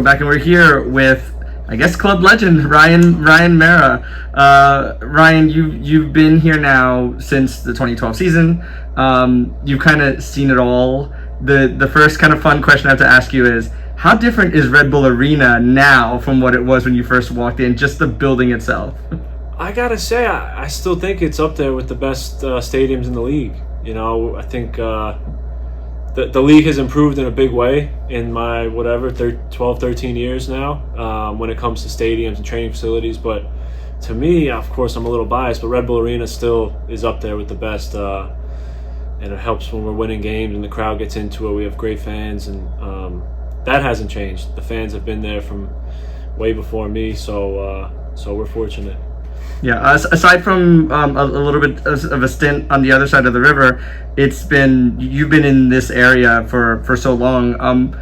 welcome back. And we're here with, I guess, club legend Ryan Meara. Ryan, you've been here now since the 2012 season. You've kind of seen it all. The first kind of fun question I have to ask you is, how different is Red Bull Arena now from what it was when you first walked in, just the building itself? I gotta say, I still think it's up there with the best stadiums in the league. You know, I think the league has improved in a big way in my 12, 13 years now when it comes to stadiums and training facilities. But to me, of course, I'm a little biased, but Red Bull Arena still is up there with the best. And it helps when we're winning games and the crowd gets into it. We have great fans, and that hasn't changed. The fans have been there from way before me, so we're fortunate. Yeah, aside from a little bit of a stint on the other side of the river, you've been in this area for so long.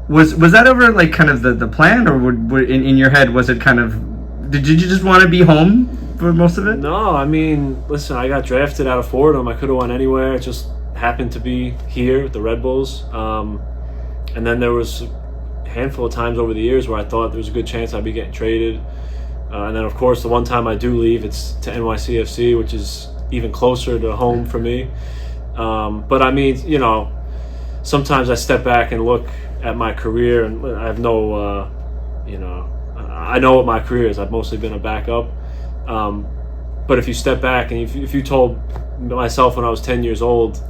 Was that ever like kind of the plan, or in your head was it kind of, did you just want to be home for most of it? No, I mean, listen, I got drafted out of Fordham. I could have went anywhere. It just happened to be here with the Red Bulls. And then there was a handful of times over the years where I thought there was a good chance I'd be getting traded. And then, of course, the one time I do leave, it's to NYCFC, which is even closer to home for me. But, I mean, you know, sometimes I step back and look at my career, and I have no, I know what my career is. I've mostly been a backup. But if you step back and if you told myself when I was 10 years old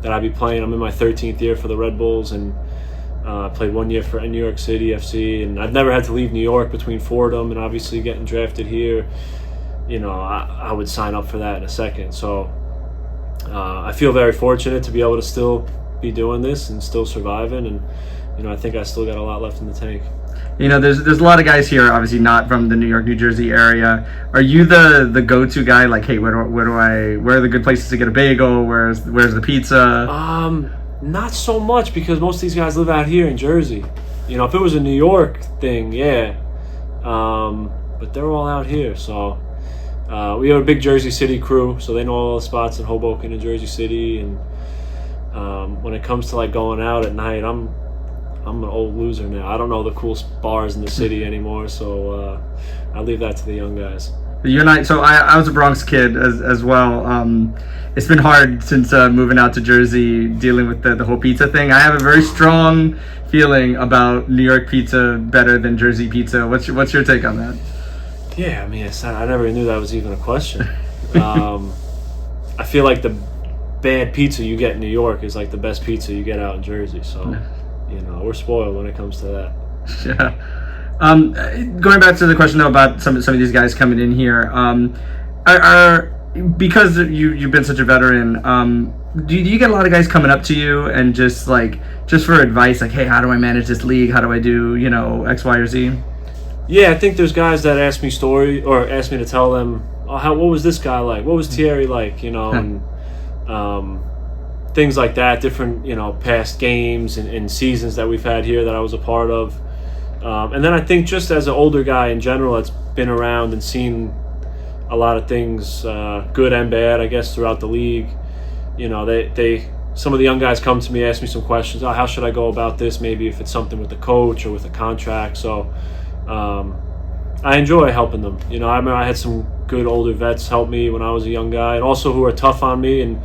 that I'd be playing, I'm in my 13th year for the Red Bulls, and played 1 year for New York City FC, and I've never had to leave New York between Fordham and obviously getting drafted here. You know, I would sign up for that in a second. So I feel very fortunate to be able to still be doing this and still surviving, and you know, I think I still got a lot left in the tank. You know, there's a lot of guys here, obviously not from the New York, New Jersey area. Are you the go-to guy? Like, hey, where are the good places to get a bagel? Where's the pizza? Not so much, because most of these guys live out here in Jersey. You know, if it was a New York thing, yeah. But they're all out here, so we have a big Jersey City crew, so they know all the spots in Hoboken and Jersey City. And when it comes to like going out at night, I'm an old loser now. I don't know the coolest bars in the city anymore, so I leave that to the young guys. You're not. So I was a Bronx kid as well. It's been hard since moving out to Jersey, dealing with the whole pizza thing. I have a very strong feeling about New York pizza better than Jersey pizza. What's your take on that? Yeah, I mean, I never knew that was even a question. I feel like the bad pizza you get in New York is like the best pizza you get out in Jersey. So, you know, we're spoiled when it comes to that. Yeah. Going back to the question though about some of these guys coming in here, because you've been such a veteran, do you get a lot of guys coming up to you and just for advice, like, hey, how do I manage this league? How do I do, you know, X, Y, or Z? Yeah, I think there's guys that ask me story or ask me to tell them, what was this guy like? What was Thierry like? You know, and things like that, different, you know, past games and seasons that we've had here that I was a part of. And then I think just as an older guy in general that's been around and seen a lot of things, good and bad, I guess, throughout the league, you know, some of the young guys come to me, ask me some questions. How should I go about this? Maybe if it's something with the coach or with a contract. So I enjoy helping them. You know, I remember I had some good older vets help me when I was a young guy, and also who are tough on me. And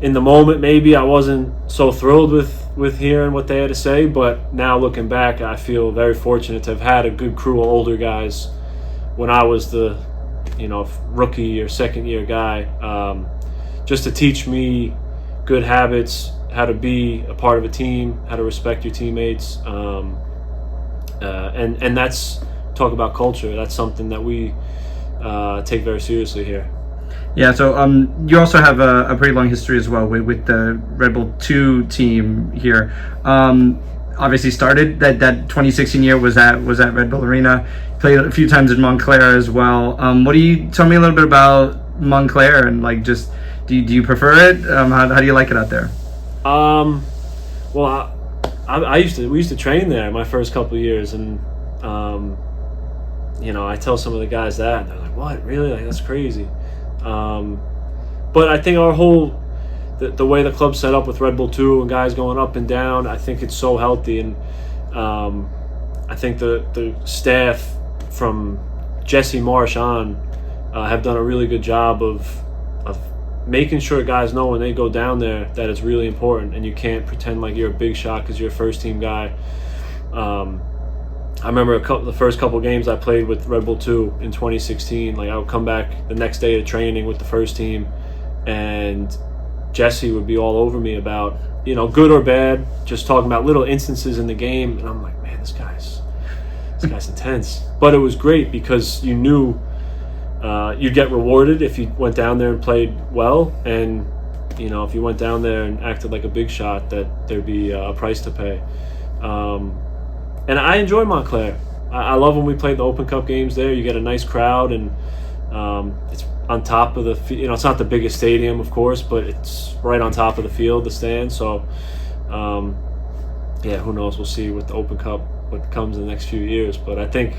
in the moment, maybe I wasn't so thrilled with hearing what they had to say, but now looking back, I feel very fortunate to have had a good crew of older guys when I was the, you know, rookie or second year guy, just to teach me good habits, how to be a part of a team, how to respect your teammates, and that's, talk about culture. That's something that we take very seriously here. Yeah, so you also have a pretty long history as well with the Red Bull 2 team here. Obviously started that 2016 year was at Red Bull Arena. Played a few times in Montclair as well. What do you tell me a little bit about Montclair, and like, just do you prefer it? How do you like it out there? Well, we used to train there my first couple of years, and you know, I tell some of the guys that, and they're like, "What? Really? Like, that's crazy." But I think our whole the way the club's set up with Red Bull 2 and guys going up and down, I think it's so healthy, and I think the staff from Jesse Marsh on have done a really good job of making sure guys know when they go down there that it's really important, and you can't pretend like you're a big shot because you're a first team guy. I remember the first couple games I played with Red Bull 2 in 2016. Like, I would come back the next day to training with the first team, and Jesse would be all over me about, good or bad, just talking about little instances in the game, and I'm like, man, this guy's intense. But it was great because you knew you'd get rewarded if you went down there and played well, and if you went down there and acted like a big shot, that there'd be a price to pay. And I enjoy Montclair. I love when we played the Open Cup games there. You get a nice crowd, and it's on top of the it's not the biggest stadium, of course, but it's right on top of the field, the stand. So who knows, we'll see with the Open Cup what comes in the next few years, but I think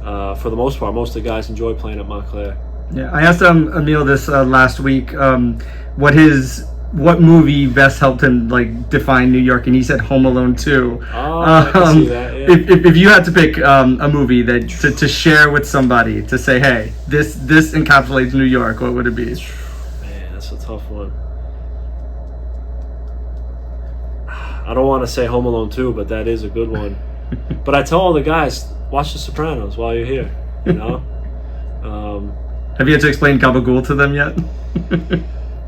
for the most part, most of the guys enjoy playing at Montclair. Yeah, I asked Emil this last week what movie best helped him like define New York, and he said Home Alone 2. Oh, I can see that. Yeah. If you had to pick a movie that to share with somebody to say, hey, this encapsulates New York, what would it be? Man, that's a tough one. I don't want to say Home Alone 2, but that is a good one. But I tell all the guys, watch The Sopranos while you're here. Have you had to explain Gabagool to them yet?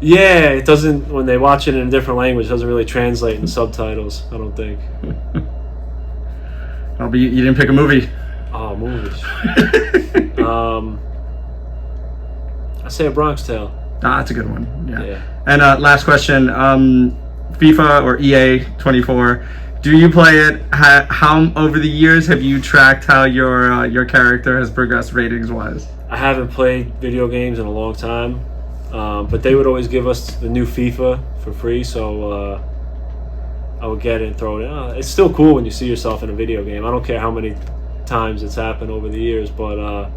Yeah, it doesn't. When they watch it in a different language, it doesn't really translate in subtitles, I don't think. But you didn't pick a movie. Oh, movies. I say A Bronx Tale. That's a good one. Yeah. And last question: FIFA or EA 24? Do you play it? How over the years have you tracked how your character has progressed ratings wise? I haven't played video games in a long time. But they would always give us the new FIFA for free, so I would get it and throw it in. It's still cool when you see yourself in a video game. I don't care how many times it's happened over the years, but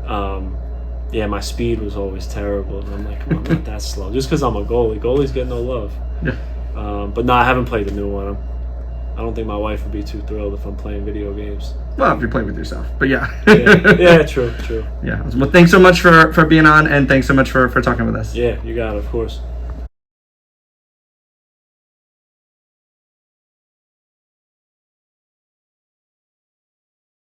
my speed was always terrible. And I'm like, come on, I'm not that slow. Just because I'm a goalie. Goalies get no love. Yeah. But no, I haven't played the new one. I don't think my wife would be too thrilled if I'm playing video games. Well, if you play with yourself, but yeah. Yeah, true. Yeah. Well, thanks so much for being on, and thanks so much for talking with us. Yeah, you got it, of course.